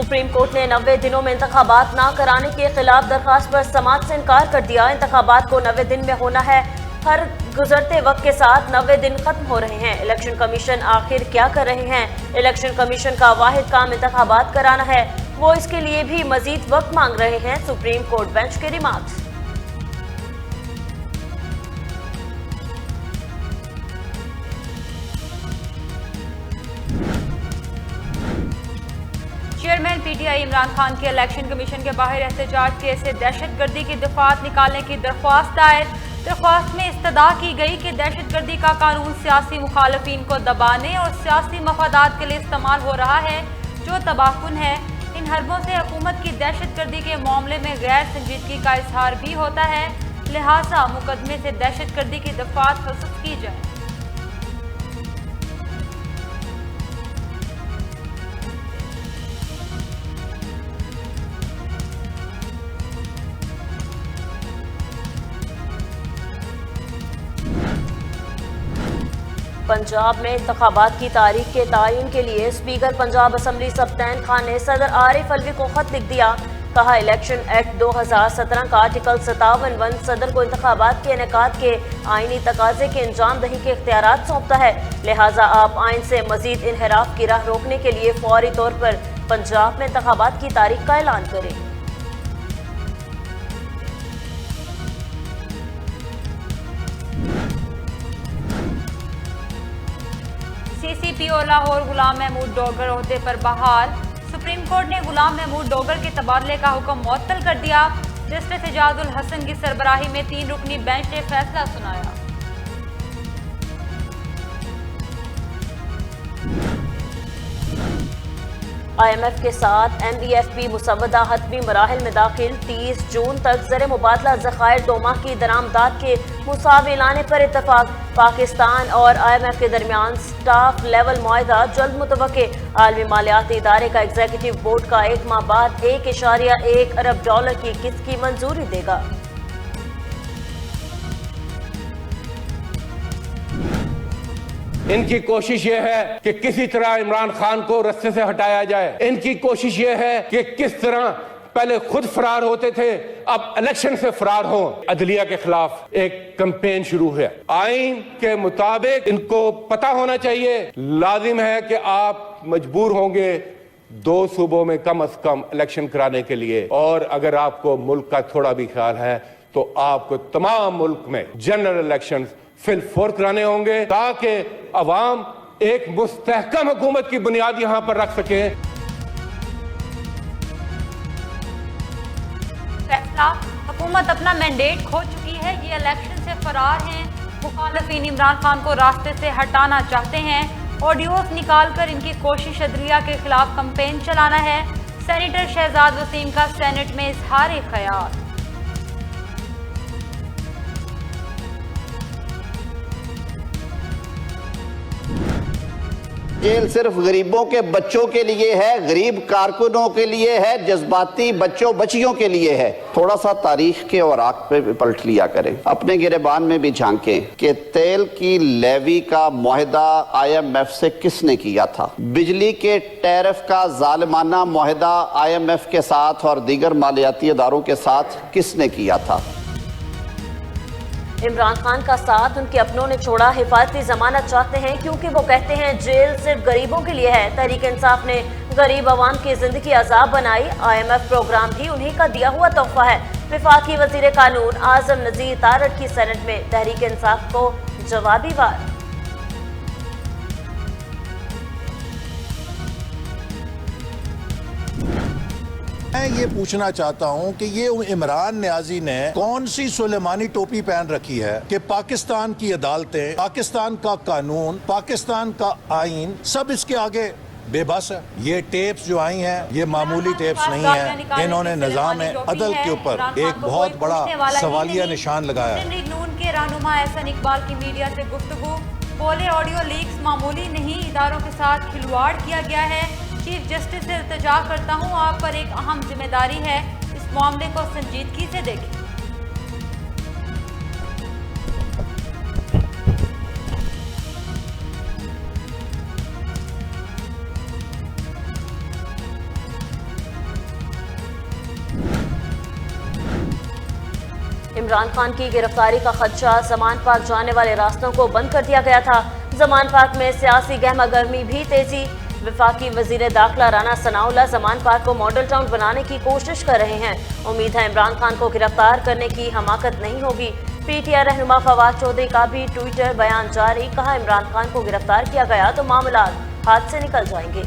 Supreme court ने 90 दिनों में इंतखाबात ना कराने के खिलाफ दरखास्त पर समाअत से इनकार कर दिया। इंतखाबात को 90 दिन में होना है। हर गुजरते वक्त के साथ 90 दिन खत्म हो रहे हैं। इलेक्शन कमीशन आखिर क्या कर रहे हैं? इलेक्शन कमीशन का वाहिद काम इंतखाबात कराना है, वो इसके लिए भी मजीद वक्त मांग रहे हैं। सुप्रीम कोर्ट बेंच के remarks. Chairman PTI Imran Khan के इलेक्शन कमीशन के बाहर एहतजाज केस से दहशतगर्दी की दफात निकालने की दरख्वास्त दायर। दरख्वास्त में इस्तदा की गई कि दहशतगर्दी का कानून सियासी मुखालफिन को दबाने और सियासी मफादात के लिए इस्तेमाल हो रहा है, जो तबाहकुन है। इन हरबों से हुकूमत की दहशतगर्दी के मामले में गैर संजीदगी का इजहार भी होता है, लिहाजा मुकदमे से दहशतगर्दी की दफात हसफ की जाए। पंजाब में इंतखाबात की तारीख के तयन के लिए स्पीकर पंजाब असम्बली सब्तैन खान ने सदर आरिफ अलवी को खत लिख दिया। कहा, इलेक्शन एक्ट 2017 का आर्टिकल 57(1) सदर को इंतखाबात के इनेकाद के आईनी तकाजे के अंजाम दही के इख्तियारात सौंपता है, लिहाजा आप आइन से मजीद इनहराफ की राह रोकने के लिए फौरी तौर पर पंजाब में इंतखाबात की तारीख का ऐलान करें। CCPO लाहौर गुलाम महमूद डोगर ओहदे पर बहाल। सुप्रीम कोर्ट ने गुलाम महमूद डोगर के तबादले का हुक्म मुअत्तल कर दिया। जस्टिस इजाजुल हसन की सरबराही में 3 रुकनी बेंच ने फैसला सुनाया। IMF के साथ MBFP मुसव्वदा हतमी मराहिल में दाखिल। 30 जून तक ज़र मुबादला ज़खायर 2 माह की दरामदाद के मुसावी लाने पर इत्तफाक। पाकिस्तान और IMF के दरमियान स्टाफ लेवल मुआहदा जल्द मुतवक्के। आलमी मालियाती इदारे का एग्जीक्यूटिव बोर्ड का 1 माह बाद $1.1 अरब की किस्त की मंजूरी देगा। इनकी कोशिश ये है कि किसी तरह इमरान खान को रास्ते से हटाया जाए। इनकी कोशिश ये है कि किस तरह पहले खुद फरार होते थे, अब इलेक्शन से फरार हो। अदलिया के खिलाफ एक कैंपेन शुरू है। आइन के मुताबिक इनको पता होना चाहिए, लाजिम है कि आप मजबूर होंगे 2 सूबों में कम से कम इलेक्शन कराने के लिए, और अगर आपको मुल्क का थोड़ा भी ख्याल है तो आपको तमाम मुल्क में जनरल इलेक्शन फिल फोर कराने होंगे, ताकि अवाम एक मुस्तहकम हुकूमत की बुनियाद यहां पर रख सके। फैसला, हुकूमत अपना मैंडेट खो चुकी है। ये इलेक्शन से फरार हैं। मुखालिफिन इमरान खान को रास्ते से हटाना चाहते हैं। ऑडियोस निकालकर इनकी कोशिश अदलिया के खिलाफ कैंपेन चलाना है। सेनेटर शहजाद वसीम का सेनेट में इजहार ख्याल। जेल सिर्फ गरीबों के बच्चों के लिए है, गरीब कारकुनों के लिए है, जज्बाती बच्चों बच्चियों के लिए है। थोड़ा सा तारीख के औराक पे पलट लिया करें, अपने गिरेबान में भी झांकें कि तेल की लेवी का मुआहदा IMF से किसने किया था, बिजली के टैरिफ का जालिमाना मुआहदा IMF के साथ और दीगर मालियाती इदारों के साथ किसने किया था। इमरान खान का साथ उनके अपनों ने छोड़ा। हिफाजती जमानत चाहते हैं क्योंकि वो कहते हैं जेल सिर्फ गरीबों के लिए है। तहरीक इंसाफ ने गरीब आवाम की जिंदगी अजाब बनाई। IMF प्रोग्राम भी उन्हीं का दिया हुआ तोहफा है। वफाकी वजीर कानून आजम नजीर तारड़ की सेनेट में तहरीक इंसाफ को जवाबी वार। मैं ये पूछना चाहता हूँ कि ये इमरान न्याजी ने कौन सी सुलेमानी टोपी पहन रखी है कि पाकिस्तान की अदालतें, पाकिस्तान का कानून, पाकिस्तान का आइन सब इसके आगे बेबस है। ये टेप्स जो आई हैं ये मामूली टेप्स नहीं है। इन्होंने निजाम अदल के ऊपर एक बहुत बड़ा सवालिया निशान लगाया है। नून के रहनुमा एहसन इकबाल की मीडिया से गुफ्तगू, बोले ऑडियो लीक्स मामूली नहीं, इदारों के साथ खिलवाड़ किया गया है। चीफ जस्टिस से इल्तिजा करता हूँ, आप पर एक अहम जिम्मेदारी है, इस मामले को संजीदगी से देखें। इमरान खान की गिरफ्तारी का खदशा, जमान पार्क जाने वाले रास्तों को बंद कर दिया गया था। जमान पार्क में सियासी गहमा गर्मी भी तेजी। वफाकी वजीर दाखिला राना सनाउल्लाह जमान पार्क को मॉडल टाउन बनाने की कोशिश कर रहे हैं। उम्मीद है इमरान खान को गिरफ्तार करने की हमाकत नहीं होगी। पीटीआई रहनुमा फवाद चौधरी का भी ट्विटर बयान जारी, कहा इमरान खान को गिरफ्तार किया गया तो मामला हाथ से निकल जाएंगे।